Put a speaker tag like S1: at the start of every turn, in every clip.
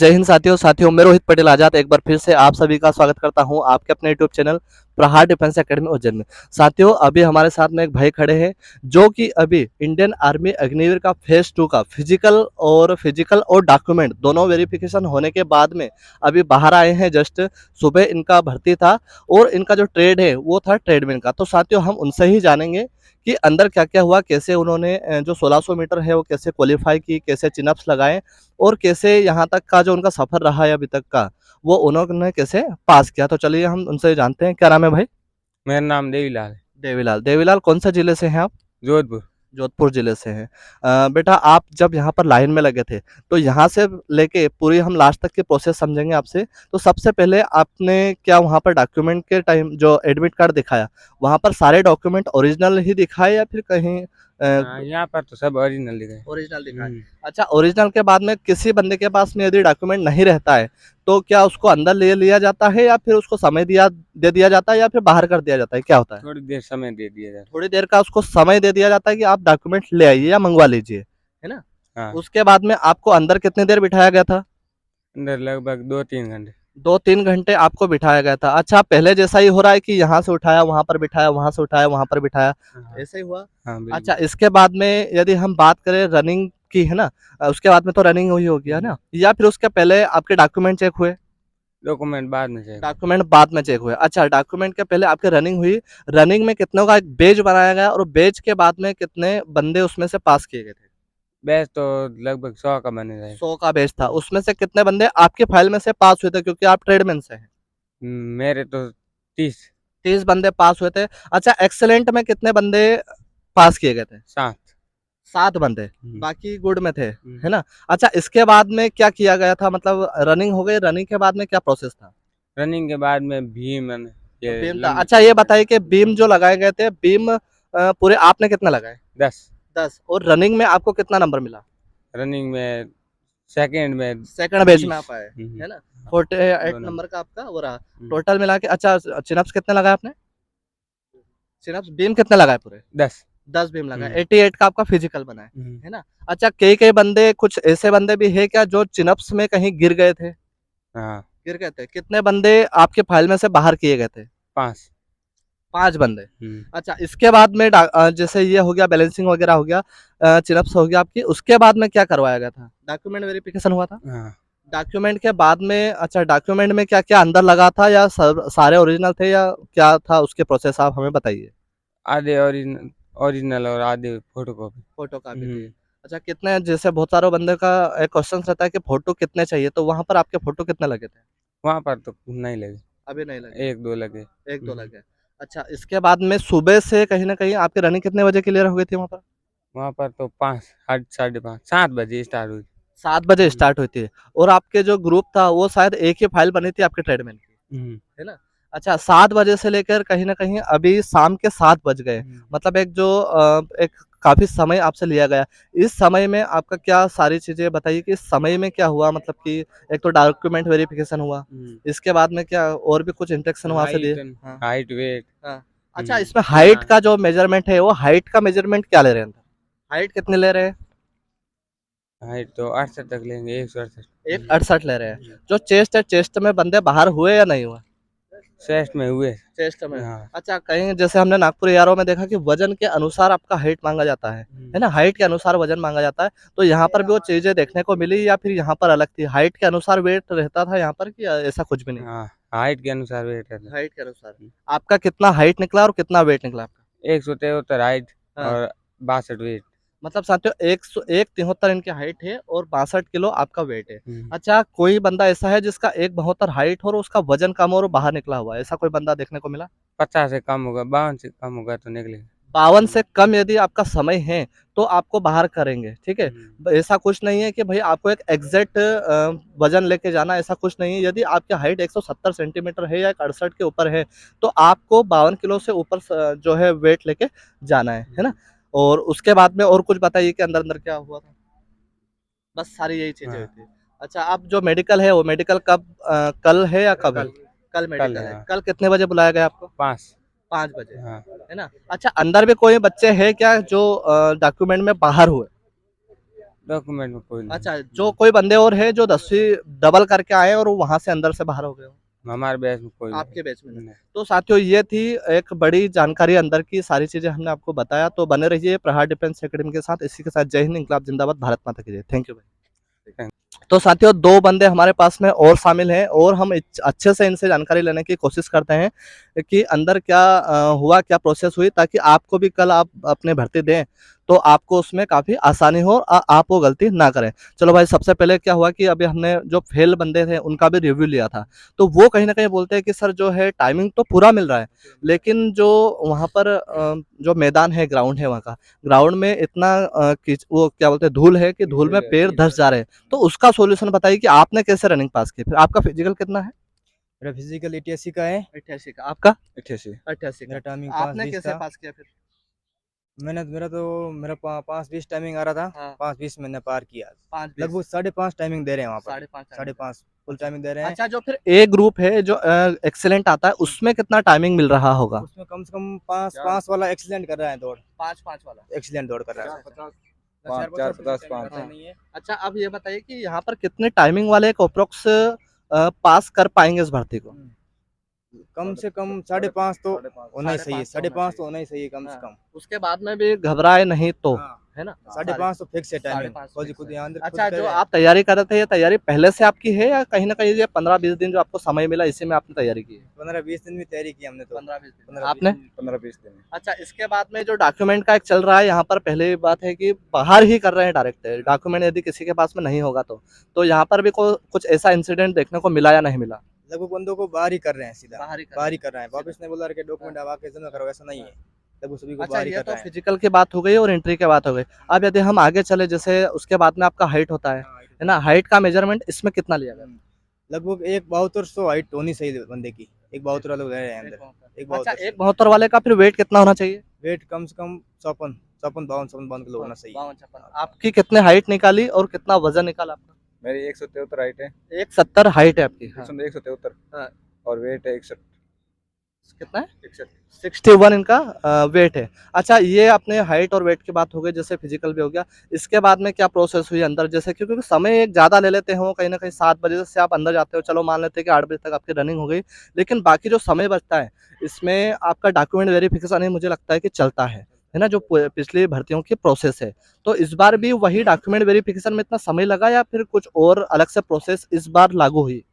S1: जय हिंद साथियों मैं रोहित पटेल आजाद एक बार फिर से आप सभी का स्वागत करता हूं आपके अपने यूट्यूब चैनल प्रहार डिफेंस एकेडमी उज्जैन में। साथियों अभी हमारे साथ में एक भाई खड़े हैं जो कि अभी इंडियन आर्मी अग्निवीर का फेज 2 का फिजिकल और डॉक्यूमेंट दोनों वेरिफिकेशन होने के बाद में अभी बाहर आए हैं। जस्ट सुबह इनका भर्ती था और इनका जो ट्रेड है वो था ट्रेडमैन का। तो साथियों हम उनसे ही जानेंगे कि अंदर क्या क्या हुआ, कैसे उन्होंने जो 1600 मीटर है वो कैसे क्वालिफाई की, कैसे चिनअप्स लगाए और कैसे यहाँ तक का जो उनका सफर रहा है अभी तक का वो उन्होंने कैसे पास किया। तो चलिए हम उनसे जानते हैं। क्या नाम है भाई?
S2: मेरा नाम देवीलाल है।
S1: देवीलाल। देवीलाल कौन सा जिले से हैं आप?
S2: जोधपुर।
S1: जोधपुर जिले से हैं। बेटा आप जब यहाँ पर लाइन में लगे थे तो यहाँ से लेके पूरी हम लास्ट तक की प्रोसेस समझेंगे आपसे। तो सबसे पहले आपने क्या वहाँ पर डॉक्यूमेंट के टाइम जो एडमिट कार्ड दिखाया वहाँ पर सारे डॉक्यूमेंट ओरिजिनल ही दिखाए या फिर कहीं
S2: हाँ, यहाँ पर तो सब ओरिजिनल लिखा है।
S1: ओरिजिनल दिखाए? अच्छा, ओरिजिनल के बाद में किसी बंदे के पास में यदि डॉक्यूमेंट नहीं रहता है तो क्या उसको अंदर ले लिया जाता है या फिर उसको समय दे दिया जाता है या फिर बाहर कर दिया जाता है, क्या होता है?
S2: थोड़ी देर समय दे दिया जाता
S1: थोड़ी देर का उसको समय दे दिया जाता है कि आप डॉक्यूमेंट ले आइए या मंगवा लीजिए, है ना?
S2: है। हाँ,
S1: उसके बाद में आपको अंदर कितनी देर बिठाया गया था?
S2: अंदर लगभग 2-3 घंटे।
S1: 2-3 घंटे आपको बिठाया गया था। अच्छा, पहले जैसा ही हो रहा है कि यहाँ से उठाया वहां पर बिठाया, वहां से उठाया वहां पर बिठाया,
S2: हाँ
S1: ऐसा ही हुआ?
S2: हाँ,
S1: अच्छा,
S2: बिल्कुल।
S1: इसके बाद में यदि हम बात करें रनिंग की, है ना? उसके बाद में तो रनिंग हुई होगी, है ना? या फिर उसके पहले आपके डॉक्यूमेंट चेक हुए?
S2: डॉक्यूमेंट बाद में चेक।
S1: डॉक्यूमेंट बाद में चेक हुए। अच्छा, डॉक्यूमेंट के पहले आपकी रनिंग हुई। रनिंग में कितनों का एक बेज बनाया गया और बेज के बाद में कितने बंदे उसमें से पास किए गए थे?
S2: बैच तो लगभग 100 का बने जाए।
S1: 100 का बेच था। उसमें से कितने बंदे आपके फाइल में से पास हुए थे क्योंकि आप ट्रेडमैन से हैं?
S2: मेरे तो 30।
S1: 30 बंदे पास हुए थे। अच्छा, एक्सेलेंट में कितने बंदे पास किए गए थे?
S2: 7।
S1: 7 बंदे।
S2: हम्म,
S1: बाकी गुड में थे,
S2: हम्म।
S1: है ना? अच्छा, इसके बाद में क्या किया गया था? मतलब रनिंग हो गई, रनिंग के बाद में क्या प्रोसेस था?
S2: रनिंग के बाद में भीम ये
S1: बीम था।
S2: लंबी
S1: अच्छा, ये बताइए कि बीम जो लगाए गए थे, बीम पूरे आपने कितना लगाए?
S2: 10।
S1: 10। और रनिंग में आपको कितना नंबर मिला?
S2: रनिंग में सेकंड में
S1: सेकंड बैच में
S2: 20।
S1: आप आए, है ना?
S2: हाँ,
S1: 48
S2: दो
S1: नंबर
S2: नंबर।
S1: का आपका वो रहा
S2: हम्म,
S1: टोटल मिला के। अच्छा, चिनअप्स कितने लगाए आपने? चिनअप्स बीम कितने लगाए पूरे?
S2: 10।
S1: 10 बीम लगाए।
S2: हम्म,
S1: 88 का आपका फिजिकल बना
S2: हम्म।
S1: है ना? अच्छा, कई कई बंदे, कुछ ऐसे बंदे भी है क्या जो चिनअप्स में कहीं गिर गए थे?
S2: हाँ,
S1: गिर गए थे। कितने बंदे आपके फाइल में से बाहर किए गए थे?
S2: 5।
S1: 5 बंदे।
S2: हम्म।
S1: अच्छा, इसके बाद में जैसे ये हो गया, बैलेंसिंग वगैरह हो गया, चिनअप्स हो गया आपकी, उसके बाद में क्या करवाया गया था? डॉक्यूमेंट वेरिफिकेशन हुआ था?
S2: हाँ,
S1: डॉक्यूमेंट के बाद में, अच्छा डॉक्यूमेंट में क्या क्या अंदर लगा था या सारे ओरिजिनल थे या क्या था उसके प्रोसेस, आप हमें बताइए।
S2: आधे ओरिजिनल ओरिजिनल और आधे फोटो कॉपी।
S1: फोटो कापी थी।
S2: हम्म।
S1: अच्छा, कितने, जैसे बहुत सारे बंदे का एक क्वेश्चन रहता है कि फोटो कितने चाहिए, तो वहां पर आपके फोटो कितने लगे थे?
S2: वहाँ पर तो नहीं लगे।
S1: अभी नहीं लगे।
S2: 1-2 लगे।
S1: एक दो लगे। अच्छा, इसके बाद में सुबह से कहीं ना कहीं आपकी रनिंग कितने बजे क्लियर हो गई थी वहां पर?
S2: वहाँ पर तो 5, 5:30, 7 बजे स्टार्ट हुई।
S1: 7 बजे
S2: हम्म,
S1: स्टार्ट हुई थी। और आपके जो ग्रुप था वो शायद एक ही फाइल बनी थी आपके ट्रेडमैन की,
S2: हम्म,
S1: है ना? अच्छा, 7 बजे से लेकर कहीं ना कहीं अभी शाम के 7 बज गए।
S2: हम्म।
S1: मतलब एक जो एक काफी समय आपसे लिया गया। इस समय में आपका क्या, सारी चीजें बताइए कि इस समय में क्या हुआ। मतलब कि एक तो डॉक्यूमेंट वेरिफिकेशन हुआ,
S2: हम्म।
S1: इसके बाद में क्या और भी कुछ इंस्ट्रक्शन वहां से दिए?
S2: हाइट
S1: हाँ,
S2: हाइट वेट।
S1: हाँ। अच्छा, इसमें हाइट
S2: खाना।
S1: का जो मेजरमेंट है वो हाइट का मेजरमेंट क्या ले रहे हैं? हाइट कितने ले रहे हैं?
S2: हाइट तो 68 तक लेंगे, 168।
S1: 168 ले रहे हैं। जो चेस्ट है, चेस्ट में बंदे बाहर हुए या नहीं हुए?
S2: चेस्ट में हुए।
S1: चेस्ट में।
S2: हाँ।
S1: अच्छा, कहीं जैसे हमने नागपुर एआरओ में देखा कि वजन के अनुसार आपका हाइट मांगा जाता है ना? हाइट के अनुसार वजन मांगा जाता है। तो यहाँ पर भी वो चीजें देखने को मिली या फिर यहाँ पर अलग थी? हाइट के अनुसार वेट रहता था यहाँ पर कि ऐसा कुछ भी नहीं?
S2: हाँ, हाइट के अनुसार वेट रहता।
S1: हाइट के अनुसार। आपका कितना हाइट निकला और कितना वेट निकला आपका?
S2: 173 हाइट
S1: हाँ।
S2: और 62 वेट।
S1: मतलब साथियों 173 इनकी हाइट है और 62 किलो आपका वेट है। अच्छा, कोई बंदा ऐसा है जिसका 172 हाइट हो और उसका वजन कम हो और बाहर निकला हुआ है, ऐसा कोई बंदा देखने को मिला?
S2: 50 से कम होगा, 52 से कम होगा तो निकलेगा।
S1: 52 से कम यदि आपका समय है तो आपको बाहर करेंगे, ठीक है? ऐसा कुछ नहीं है कि भाई आपको एक एग्जैक्ट वजन लेके जाना, ऐसा कुछ नहीं है। यदि आपकी हाइट 170 सेंटीमीटर है या 68 के ऊपर है तो आपको 52 किलो से ऊपर जो है वेट लेके जाना है ना? और उसके बाद में और कुछ बताइए कि अंदर अंदर क्या हुआ था? बस सारी यही चीजें हुई
S2: हाँ,
S1: थी। अच्छा, आप जो मेडिकल है वो मेडिकल कब, कल है या कब है?
S2: कल।
S1: कल
S2: कल
S1: मेडिकल
S2: है,
S1: है।
S2: हाँ।
S1: कल कितने बजे बुलाया गया आपको?
S2: 5।
S1: 5 बजे,
S2: हाँ।
S1: है ना? अच्छा, अंदर भी कोई बच्चे हैं क्या जो डॉक्यूमेंट में बाहर हुए?
S2: डॉक्यूमेंट में कोई नहीं।
S1: अच्छा, जो कोई बंदे और है जो 10वीं डबल करके आए और वहां से अंदर से बाहर हो गए हो?
S2: हमारे बैच में कोई
S1: आपके बैच में नहीं।
S2: नहीं।
S1: तो साथियों ये थी एक बड़ी जानकारी अंदर की, सारी चीजें हमने आपको बताया। तो बने रहिए प्रहार डिफेंस एकेडमी के साथ। इसी के साथ जय हिंद, इंकलाब जिंदाबाद, भारत माता की जय। थैंक यू भाई।
S2: Thank
S1: तो साथियों 2 बंदे हमारे पास में और शामिल हैं और हम अच्छे से इनसे जानकारी लेने की कोशिश करते हैं कि अंदर क्या हुआ, क्या प्रोसेस हुई, ताकि आपको भी कल आप अपने भर्ती दें तो आपको उसमें काफ़ी आसानी हो और आप वो गलती ना करें। चलो भाई, सबसे पहले क्या हुआ कि अभी हमने जो फेल बंदे थे उनका भी रिव्यू लिया था। तो वो कहीं न कहीं बोलते हैं कि सर जो है टाइमिंग तो पूरा मिल रहा है, लेकिन जो वहाँ पर जो मैदान है, ग्राउंड है वहाँ का, ग्राउंड में इतना वो क्या बोलते हैं, धूल है कि धूल में पैर धंस जा रहे हैं। तो उसका सॉल्यूशन बताइए कि आपने कैसे रनिंग पास की? फिर आपका फिजिकल कितना है?
S3: मेरा फिजिकल 88 का है।
S1: 88 का। आपका?
S2: 88।
S1: 88
S3: मेरा
S1: का।
S3: टाइमिंग
S1: आपने
S3: 5:20
S1: कैसे
S3: था।
S1: पास किया फिर?
S3: मेरा 5:20 टाइमिंग आ रहा था।
S1: हाँ।
S3: 5:20 मैंने पार किया।
S1: 5:20।
S3: लगभग 5:30 टाइमिंग दे रहे हैं वहाँ पर।
S1: 5:30
S3: 5:30 फुल टाइमिंग दे रहे हैं।
S1: अच्छा, जो फिर ए ग्रुप है जो एक्सीलेंट आता है, उसमें कितना टाइमिंग मिल रहा होगा?
S3: उसमें कम से कम 5 वाला एक्सीलेंट कर रहा है दौड़।
S1: 5 वाला
S3: एक्सीलेंट दौड़ कर रहा है।
S2: 4:50 5।
S1: हाँ। अच्छा, अब ये बताइए कि यहाँ पर कितने टाइमिंग वाले एक अप्रोक्स पास कर पाएंगे इस भर्ती को?
S3: कम से कम 5:30 तो होना ही सही है।
S1: 5:30
S3: 5:30 तो होना ही सही है कम से
S1: हाँ।
S3: कम।
S1: उसके बाद में भी घबराए नहीं तो,
S3: हाँ।
S1: है ना?
S3: 5:30 तो फिक्स है टाइमिंग।
S1: 5:30
S3: खुद
S1: fix
S3: खुद
S1: है।
S3: यहाँ अंदर
S1: अच्छा, जो आप तैयारी कर रहे थे, ये तैयारी पहले से आपकी है या कहीं ना कहीं ये 15-20 दिन जो आपको समय मिला इसी में आपने तैयारी की है?
S3: 15-20 दिन में तैयारी की हमने तो।
S1: 15-20 दिन
S3: 15-20
S1: आपने?
S2: 15-20 दिन।
S1: अच्छा, इसके बाद में जो डॉक्यूमेंट का एक चल रहा है यहाँ पर, पहले बात है कि बाहर ही कर रहे हैं डायरेक्ट डॉक्यूमेंट, यदि किसी के पास में नहीं होगा तो यहाँ पर भी कुछ ऐसा इंसिडेंट देखने को मिला या नहीं मिला?
S3: लगभग बंदों को बाहर ही कर रहे हैं सीधा।
S1: बाहर ही कर
S3: बाहर
S1: रहे
S3: ही कर रहे हैं। वापस नहीं बोला कि डॉक्यूमेंट अब आके जमा करो, ऐसा नहीं है। लगभग सभी को
S1: अच्छा,
S3: बाहर ही
S1: ये
S3: कर
S1: तो
S3: रहे हैं।
S1: फिजिकल की बात हो गई और एंट्री की बात हो गई। अब यदि हम आगे चले, जैसे उसके बाद में आपका हाइट होता है ना? हाइट का मेजरमेंट इसमें कितना लिया गया?
S3: लगभग 1.72 हाइट होनी सही बंदे की। 1.72 वाले रह रहे हैं अंदर।
S1: अच्छा,
S3: 1.72
S1: 1.72 वाले का फिर वेट कितना होना चाहिए?
S3: वेट कम से कम 54 52 किलो होना चाहिए।
S1: 52-56। आपकी कितने हाइट निकाली और कितना वजन निकाला आपका?
S2: मेरी 173 हाइट है।
S1: 170 हाइट है आपकी। हाँ।
S2: 173
S1: हाँ।
S2: और वेट है 61।
S1: कितना है?
S2: 61।
S1: 61 इनका वेट है। अच्छा, ये अपने हाइट और वेट की बात हो गई, जैसे फिजिकल भी हो गया। इसके बाद में क्या प्रोसेस हुई अंदर, जैसे क्योंकि समय एक ज़्यादा ले लेते हैं वो, कहीं ना कहीं 7 बजे से आप अंदर जाते हो, चलो मान लेते हैं कि 8 बजे तक आपकी रनिंग हो गई, लेकिन बाकी जो समय बचता है इसमें आपका डॉक्यूमेंट वेरिफिकेशन ही मुझे लगता है कि चलता है ना? जो पिछली भर्तियों की प्रोसेस है, तो इस बार भी वही डॉक्यूमेंट वेरिफिकेशन में इतना समय लगा या फिर कुछ और अलग से प्रोसेस इस बार लागू हुई?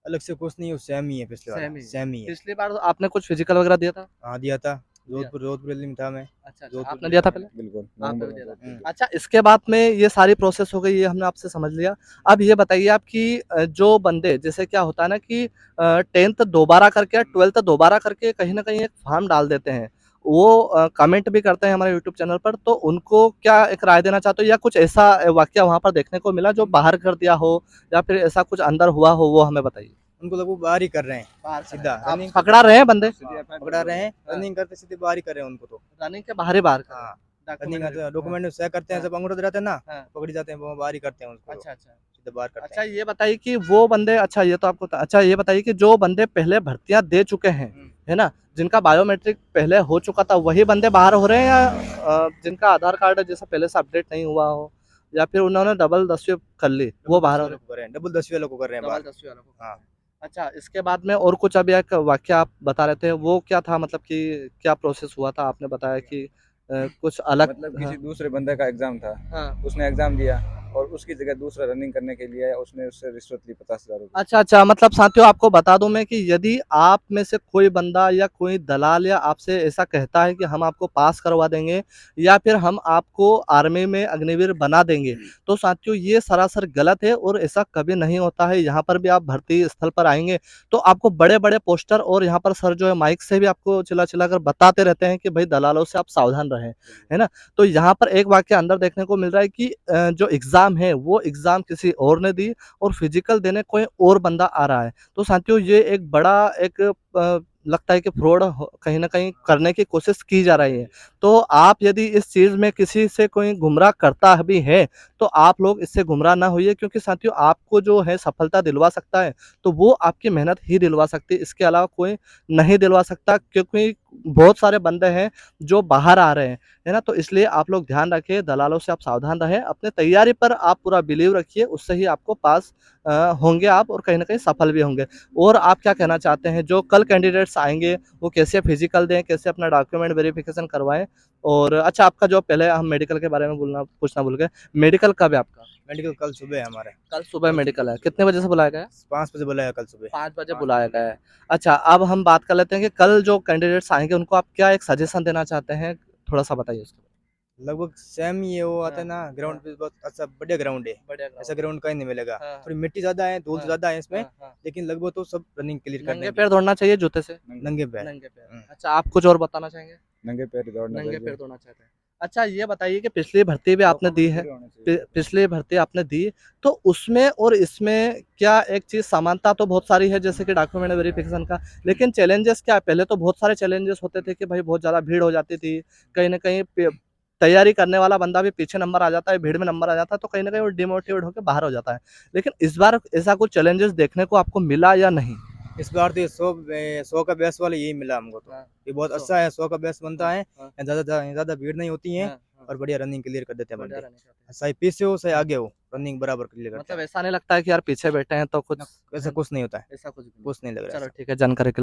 S3: अलग से कुछ नहीं, सेम ही है पिछले वाला। सेम ही है।
S1: पिछली बार तो आपने कुछ फिजिकल वगैरह दिया था?
S3: हाँ दिया था। जोधपुर दिल्ली में था मैं।
S1: अच्छा,
S3: जोधपुर
S1: आपने दिया था पहले?
S2: बिल्कुल
S1: आपने
S2: नवंबर
S1: भी दिया था।
S2: में।
S1: अच्छा, इसके बाद में ये सारी प्रोसेस हो गई, ये हमने आपसे समझ लिया। अब ये बताइए आप कि जो बंदे, जैसे क्या होता है ना कि 10th दोबारा करके 12th दोबारा करके कहीं न कहीं एक फॉर्म डाल देते हैं। वो कमेंट भी करते हैं हमारे यूट्यूब चैनल पर, तो उनको क्या एक राय देना चाहते हो या कुछ ऐसा वाकया वहाँ पर देखने को मिला जो बाहर कर दिया हो या फिर ऐसा कुछ अंदर हुआ हो, वो हमें बताइए?
S3: उनको लगभग बाहर ही कर रहे हैं सीधा।
S1: आप
S3: रनिंग
S1: पकड़ा रहे हैं बंदे?
S3: पकड़ा रहे हैं। रनिंग करते सीधे बाहर ही कर रहे हैं उनको तो।
S1: रनिंग के बाहर ही बाहर कर रहे हैं।
S3: हाँ। रनिंग
S1: डॉक्यूमेंट
S3: डॉक्यूमेंट में चेक करते हैं,
S1: हाँ।
S3: जब अंगूठे रहते हैं ना,
S1: हाँ।
S3: पकड़ी जाते हैं, वो बाहर ही करते हैं उसको।
S1: अच्छा, अच्छा।
S3: सीधे बाहर करते
S1: अच्छा,
S3: हैं।
S1: ये बताइए कि वो बंदे, अच्छा ये तो आपको, अच्छा ये बताइए कि जो बंदे पहले भर्तियां दे चुके हैं, है ना, जिनका बायोमेट्रिक पहले हो चुका था, वही बंदे बाहर हो रहे हैं या जिनका आधार कार्ड जैसा पहले से अपडेट नहीं हुआ हो या फिर उन्होंने डबल 10वीं कर ली वो बाहर हो रहे
S3: कर रहे हैं। डबल 10 वालों को कर रहे हैं
S1: हैं?
S3: बाहर।
S1: डबल 10वीं वालों को।
S3: हाँ।
S1: अच्छा, इसके बाद में और कुछ अभी एक वाकया आप बता रहे थे, वो क्या था, मतलब कि क्या प्रोसेस हुआ था? आपने बताया कि कुछ अलग।
S2: मतलब
S1: हाँ।
S2: किसी दूसरे बंदे का एग्जाम था,
S1: हाँ।
S2: उसने एग्जाम दिया और उसकी जगह दूसरा रनिंग करने के लिए आया, उसने उससे रिश्वत ली 50,000 रुपये।
S1: अच्छा, अच्छा, मतलब साथियों आपको बता दूं मैं कि यदि आप में से कोई बंदा या कोई दलाल या आपसे ऐसा कहता है कि हम आपको पास करवा देंगे या फिर हम आपको आर्मी में अग्निवीर बना देंगे, तो साथियों ये सरासर गलत है और ऐसा कभी नहीं होता है। यहाँ पर भी आप भर्ती स्थल पर आएंगे तो आपको बड़े-बड़े पोस्टर और यहाँ पर सर जो है माइक से भी आपको चिल्ला-चिल्ला कर बताते रहते हैं कि भाई दलालों से आप सावधान रहें, है ना? तो यहाँ पर एक वाकया अंदर देखने को मिल रहा है कि जो एग्ज़ाम है वो एग्ज़ाम किसी और ने दी और फिजिकल देने कोई और बंदा आ रहा है। तो साथियों ये एक बड़ा एक लगता है कि फ्रॉड कहीं न कहीं करने की कोशिश की जा रही है। तो आप यदि इस चीज़ में किसी से कोई गुमराह करता भी है, तो आप लोग इससे गुमराह ना होइए, क्योंकि साथियों आपको जो है सफलता दिलवा सकता है, तो वो आपकी मेहनत ही दिलवा सकती है, इसके अलावा कोई नहीं दिलवा सकता, क्योंकि बहुत सारे बंदे हैं जो बाहर आ रहे हैं, है ना? तो इसलिए आप लोग ध्यान रखिए, दलालों से आप सावधान रहें, अपने तैयारी पर आप पूरा बिलीव रखिए, उससे ही आपको पास होंगे आप और कहीं न कहीं सफल भी होंगे। और आप क्या कहना चाहते हैं, जो कल कैंडिडेट्स आएँगे, वो कैसे फिज़िकल दें, कैसे अपना डॉक्यूमेंट वेरिफ़िकेशन करवाएँ? और अच्छा, आपका जो पहले हम मेडिकल के बारे में बोलना पूछना भूल गए, मेडिकल कब है आपका?
S3: मेडिकल कल सुबह है हमारे।
S1: कल सुबह मेडिकल है, कितने बजे से बुलाया गया है?
S3: 5 बजे बुलाया कल सुबह।
S1: 5 बजे बुलाया गया है। अच्छा, अब हम बात कर लेते हैं कि कल जो कैंडिडेट्स आएँगे, उनको आप क्या एक सजेशन देना चाहते हैं? थोड़ा-सा बताइए उसके बारे
S3: लगभग सेम ये वो आता है
S1: हाँ,
S3: ना, ग्राउंड
S1: हाँ।
S3: पे बहुत अच्छा बढ़िया ग्राउंड है।
S1: में। बढ़िया
S3: ऐसा
S1: ग्राउंड।
S3: ग्राउंड कहीं नहीं मिलेगा।
S1: हाँ,
S3: थोड़ी मिट्टी ज़्यादा है, धूल
S1: हाँ,
S3: ज़्यादा है इसमें,
S1: हाँ, हाँ।
S3: लेकिन लगभग तो सब रनिंग क्लियर कर
S1: नंगे
S3: देंगे।
S1: पैर दौड़ना चाहिए जूते से?
S3: नंगे पैर।
S1: नंगे पैर।
S3: हुँ।
S1: अच्छा, आप कुछ और बताना चाहेंगे?
S2: नंगे पैर दौड़ना
S1: नंगे
S2: चाहिए।
S1: पैर दौड़ना चाहते हैं। अच्छा, ये बताइए कि पिछली भर्ती भी आपने दी है,
S2: डॉक्यूमेंट पूरे होने चाहिए।
S1: पिछली भर्ती आपने दी, तो उसमें और इसमें क्या एक चीज़ समानता तो बहुत सारी है, जैसे कि डॉक्यूमेंट वेरिफ़िकेशन का, लेकिन चैलेंजेस क्या है? पहले तो बहुत सारे चैलेंजेस होते थे कि भाई बहुत ज़्यादा भीड़ हो जाती थी, कहीं न कहीं तैयारी करने वाला बंदा भी पीछे नंबर आ जाता है, भीड़ में नंबर आ जाता है, तो कहीं न कहीं वो डिमोटिवेट होके बाहर हो जाता है। लेकिन इस बार ऐसा कुछ चैलेंजेस देखने को आपको मिला या नहीं?
S3: इस बार तो ये 100 का बेस वाला यही मिला हमको तो।
S1: हाँ,
S3: ये बहुत
S1: 100
S3: अच्छा है, 100 का बेस बनता है,
S1: हाँ,
S3: ज़्यादा भीड़ नहीं होती है
S1: हाँ।
S3: और बढ़िया रनिंग क्लियर कर देते हैं
S1: बढ़िया
S3: बंदे।
S1: रनिंग करते हैं।
S3: चाहे पीछे हो, चाहे आगे हो, रनिंग बराबर क्लियर करते
S1: मतलब
S3: हैं।
S1: ऐसा नहीं लगता है कि यार पीछे बैठे हैं तो कुछ
S3: ऐसा कुछ नहीं होता है,
S1: ऐसा कुछ भी नहीं।
S3: कुछ नहीं लग रहा है
S1: चलो
S3: ऐसा।
S1: ठीक है, जानकारी के